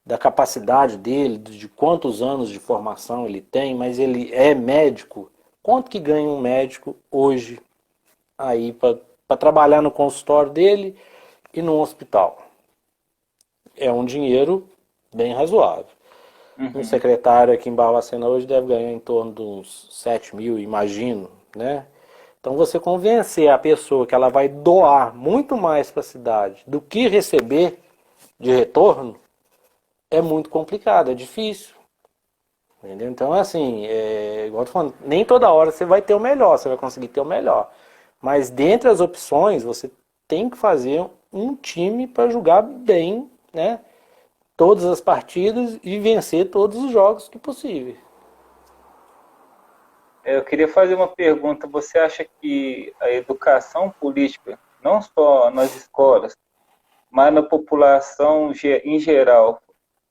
da capacidade dele, de quantos anos de formação ele tem, mas ele é médico, quanto que ganha um médico hoje aí para trabalhar no consultório dele e no hospital? É um dinheiro bem razoável. Um secretário aqui em Barbacena hoje deve ganhar em torno de uns 7 mil, imagino, né? Então você convencer a pessoa que ela vai doar muito mais para a cidade do que receber de retorno é muito complicado, é difícil. Entendeu? Então assim, igual eu tô falando, nem toda hora você vai ter o melhor, você vai conseguir ter o melhor. Mas dentre as opções, você tem que fazer um time para jogar bem, né? Todas as partidas e vencer todos os jogos que possível. Eu queria fazer uma pergunta. Você acha que a educação política, não só nas escolas, mas na população em geral,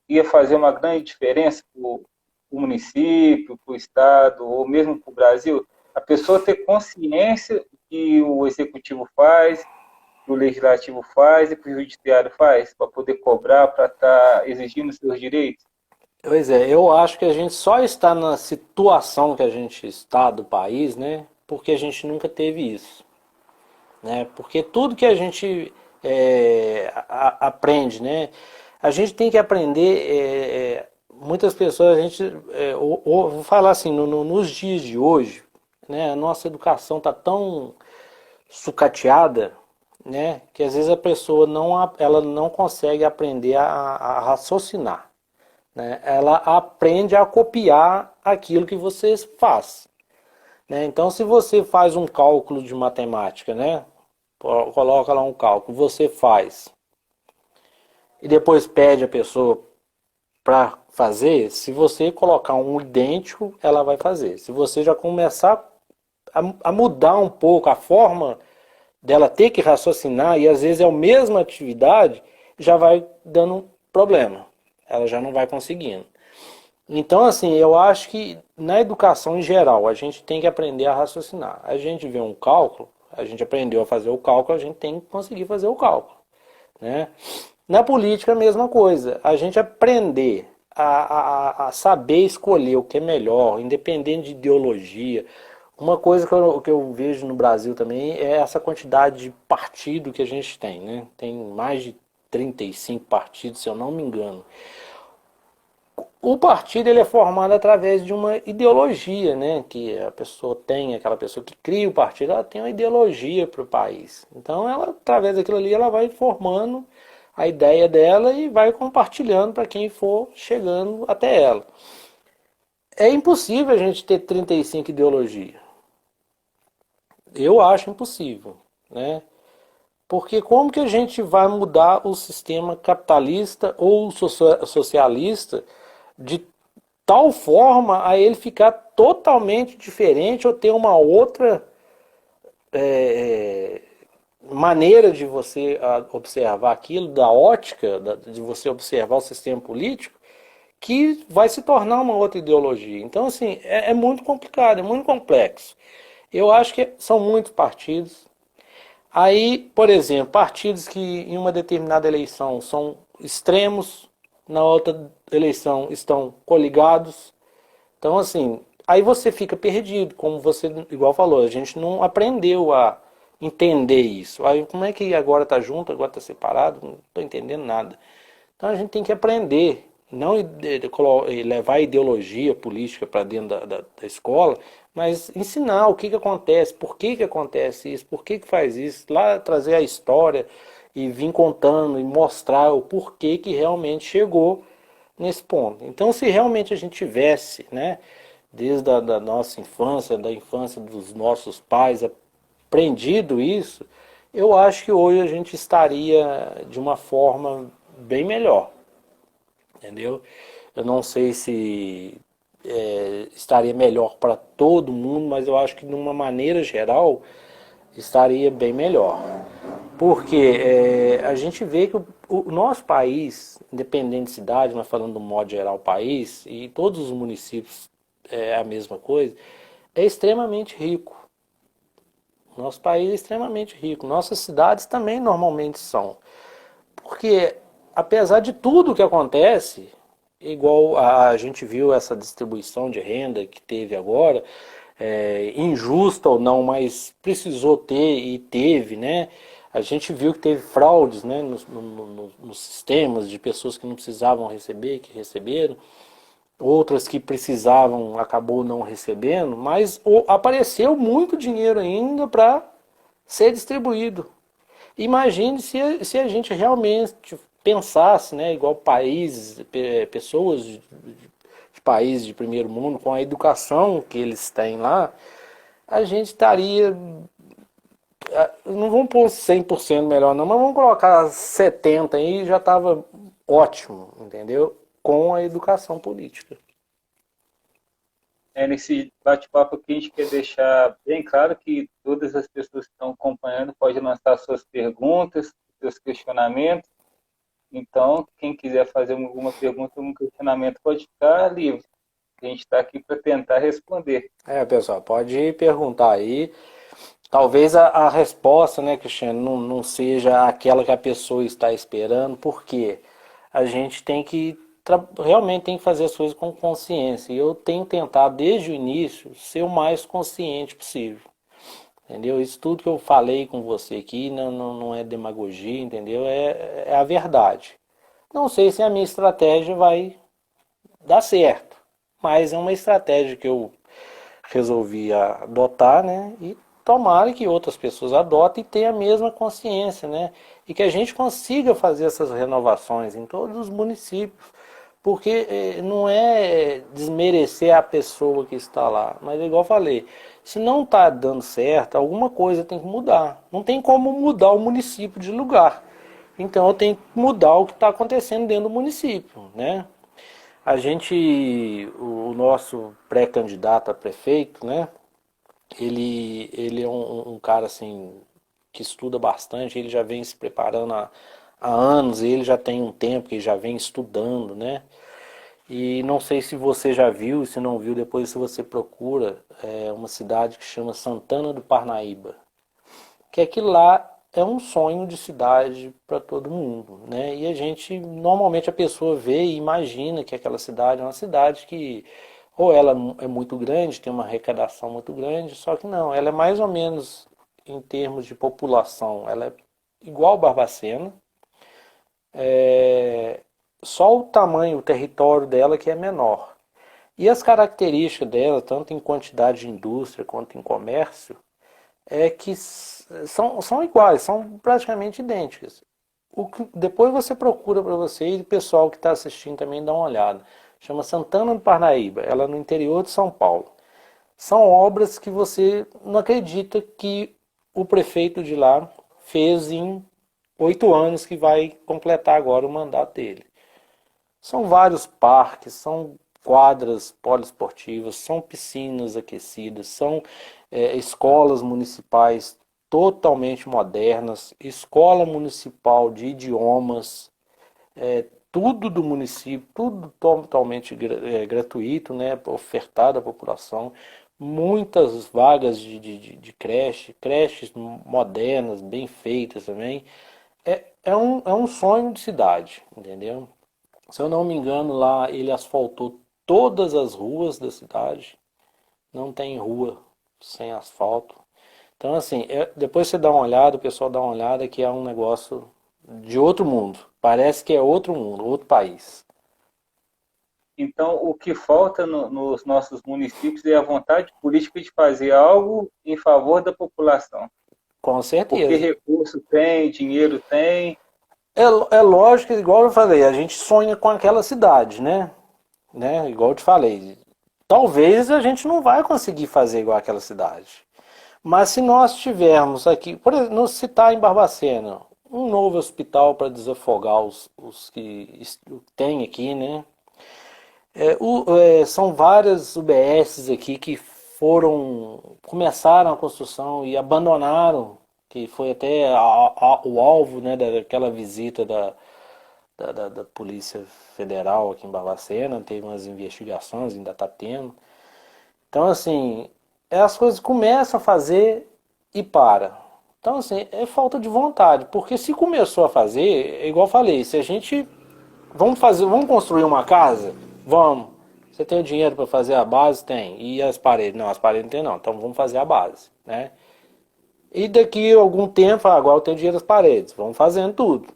ia fazer uma grande diferença para o município, para o estado, ou mesmo para o Brasil? A pessoa ter consciência que o executivo faz, que o legislativo faz e que o judiciário faz, para poder cobrar, para estar exigindo seus direitos? Pois é, eu acho que a gente só está na situação que a gente está do país, né? Porque a gente nunca teve isso. Né? Porque tudo que a gente aprende, né? A gente tem que aprender. Muitas pessoas, a gente. Vou falar assim, nos dias de hoje, né? A nossa educação está tão sucateada, né? Que às vezes a pessoa ela não consegue aprender a raciocinar. Né? Ela aprende a copiar aquilo que você faz. Né? Então, se você faz um cálculo de matemática, né? Coloca lá um cálculo, você faz, e depois pede a pessoa para fazer, se você colocar um idêntico, ela vai fazer. Se você já começar a mudar um pouco a forma dela ter que raciocinar, e às vezes é a mesma atividade, já vai dando problema. Ela já não vai conseguindo. Então, assim, eu acho que na educação em geral, a gente tem que aprender a raciocinar. A gente vê um cálculo, A gente aprendeu a fazer o cálculo, a gente tem que conseguir fazer o cálculo, né? Na política, a mesma coisa. A gente aprender a saber escolher o que é melhor, independente de ideologia. Uma coisa que eu vejo no Brasil também é essa quantidade de partido que a gente tem, né? Tem mais de 35 partidos, se eu não me engano. O partido ele é formado através de uma ideologia, né? Que a pessoa tem, aquela pessoa que cria o partido, ela tem uma ideologia para o país. Então, ela, através daquilo ali, ela vai formando a ideia dela e vai compartilhando para quem for chegando até ela. É impossível a gente ter 35 ideologias. Eu acho impossível, né? Porque como que a gente vai mudar o sistema capitalista ou socialista de tal forma a ele ficar totalmente diferente ou ter uma outra maneira de você observar aquilo, da ótica, de você observar o sistema político, que vai se tornar uma outra ideologia. Então, assim, é muito complicado, é muito complexo. Eu acho que são muitos partidos. Aí, por exemplo, partidos que em uma determinada eleição são extremos, na outra eleição estão coligados. Então, assim, aí você fica perdido, como você igual falou, a gente não aprendeu a entender isso. Aí como é que agora está junto, agora está separado? Não estou entendendo nada. Então a gente tem que aprender, não levar a ideologia política para dentro da escola, mas ensinar o que acontece, por que acontece isso, por que faz isso, lá trazer a história e vir contando e mostrar o porquê que realmente chegou nesse ponto. Então, se realmente a gente tivesse, né, desde a da nossa infância, da infância dos nossos pais, aprendido isso, eu acho que hoje a gente estaria de uma forma bem melhor, entendeu? Eu não sei se estaria melhor para todo mundo, mas eu acho que de uma maneira geral estaria bem melhor. Porque a gente vê que o nosso país, independente de cidade, mas falando do modo geral o país, e todos os municípios é a mesma coisa, é extremamente rico. Nosso país é extremamente rico. Nossas cidades também normalmente são. Porque, apesar de tudo que acontece, igual a gente viu essa distribuição de renda que teve agora, injusta ou não, mas precisou ter e teve, né? A gente viu que teve fraudes, né, nos sistemas de pessoas que não precisavam receber, que receberam, outras que precisavam acabou não recebendo, mas apareceu muito dinheiro ainda para ser distribuído. Imagine se a gente realmente pensasse, né, igual países, pessoas de países de primeiro mundo, com a educação que eles têm lá, a gente estaria, não vamos pôr 100% melhor não, mas vamos colocar 70% aí, já estava ótimo, entendeu? Com a educação política. Nesse bate-papo aqui, a gente quer deixar bem claro que todas as pessoas que estão acompanhando podem lançar suas perguntas, seus questionamentos. Então, quem quiser fazer alguma pergunta, algum questionamento, pode ficar livre. A gente está aqui para tentar responder. Pessoal, pode perguntar aí. Talvez a resposta, né, Cristiano, não seja aquela que a pessoa está esperando, porque a gente tem que realmente tem que fazer as coisas com consciência. E eu tenho tentado desde o início ser o mais consciente possível. Entendeu? Isso tudo que eu falei com você aqui não é demagogia, entendeu? É a verdade. Não sei se a minha estratégia vai dar certo, mas é uma estratégia que eu resolvi adotar, né? E tomara que outras pessoas adotem e tenham a mesma consciência, né? E que a gente consiga fazer essas renovações em todos os municípios, porque não é desmerecer a pessoa que está lá, mas igual eu falei, se não está dando certo, alguma coisa tem que mudar. Não tem como mudar o município de lugar. Então eu tenho que mudar o que está acontecendo dentro do município, né? O nosso pré-candidato a prefeito, né? Ele é um cara assim que estuda bastante, ele já vem se preparando há anos, ele já tem um tempo que já vem estudando, né? E não sei se você já viu, se não viu, depois se você procura, uma cidade que chama Santana do Parnaíba. que aquilo lá é um sonho de cidade para todo mundo, né? E a gente, normalmente a pessoa vê e imagina que aquela cidade é uma cidade que ou ela é muito grande, tem uma arrecadação muito grande, só que não, ela é mais ou menos em termos de população, ela é igual Barbacena, é, só o tamanho, o território dela que é menor. E as características dela, tanto em quantidade de indústria quanto em comércio, é que são iguais, são praticamente idênticas. Depois você procura para você e o pessoal que está assistindo também dá uma olhada. Chama Santana do Parnaíba, ela é no interior de São Paulo. São obras que você não acredita que o prefeito de lá fez em 8 anos que vai completar agora o mandato dele. São vários parques, são quadras poliesportivas, são piscinas aquecidas, são escolas municipais totalmente modernas, escola municipal de idiomas, tudo do município, tudo totalmente gratuito, né, ofertado à população. Muitas vagas de creche, creches modernas, bem feitas também. É um sonho de cidade, entendeu? Se eu não me engano, lá ele asfaltou todas as ruas da cidade. Não tem rua sem asfalto. Então, assim, depois você dá uma olhada, o pessoal dá uma olhada, que é um negócio de outro mundo. Parece que é outro mundo, outro país. Então, o que falta nos nossos municípios é a vontade política de fazer algo em favor da população. Com Porque certeza. recurso tem, dinheiro tem. É lógico, igual eu falei, a gente sonha com aquela cidade, né? Igual eu te falei. Talvez a gente não vai conseguir fazer igual aquela cidade. Mas se nós tivermos aqui, por exemplo, não citar em Barbacena, um novo hospital para desafogar os que tem aqui, né? São várias UBSs aqui que começaram a construção e abandonaram, que foi até o alvo, né, daquela visita da Polícia Federal aqui em Barbacena, teve umas investigações, ainda está tendo. Então, assim, as coisas começam a fazer e para. Então, assim, é falta de vontade, porque se começou a fazer, é igual eu falei, se a gente vamos construir uma casa? Vamos. Você tem o dinheiro para fazer a base? Tem. E as paredes? Não, as paredes não tem não. Então vamos fazer a base, né? E daqui a algum tempo, agora eu tenho dinheiro das paredes. Vamos fazendo tudo.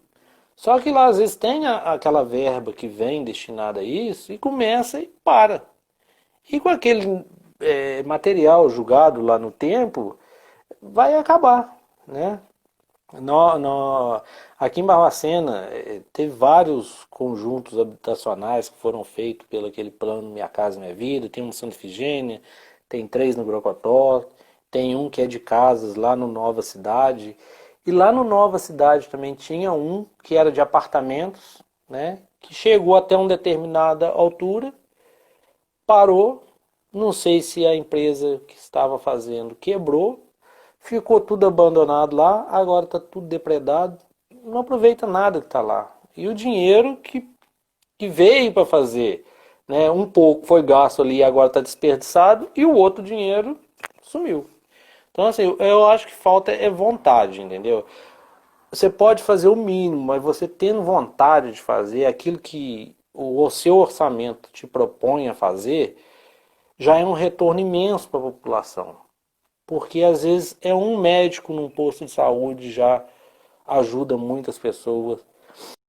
Só que lá às vezes tem aquela verba que vem destinada a isso e começa e para. E com aquele material jogado lá no tempo, vai acabar, né? Aqui em Barbacena teve vários conjuntos habitacionais que foram feitos pelo aquele plano Minha Casa Minha Vida. Tem um no Santa Efigênia, tem 3 no Grocotó, tem um que é de casas lá no Nova Cidade. E lá no Nova Cidade também tinha um que era de apartamentos, né? Que chegou até uma determinada altura, parou. Não sei se a empresa que estava fazendo quebrou, ficou tudo abandonado lá, agora está tudo depredado, não aproveita nada que está lá. E o dinheiro que veio para fazer, né, um pouco foi gasto ali e agora está desperdiçado, e o outro dinheiro sumiu. Então, assim, eu acho que falta é vontade, entendeu? Você pode fazer o mínimo, mas você tendo vontade de fazer aquilo que o seu orçamento te propõe a fazer, já é um retorno imenso para a população. Porque às vezes é um médico num posto de saúde já ajuda muitas pessoas.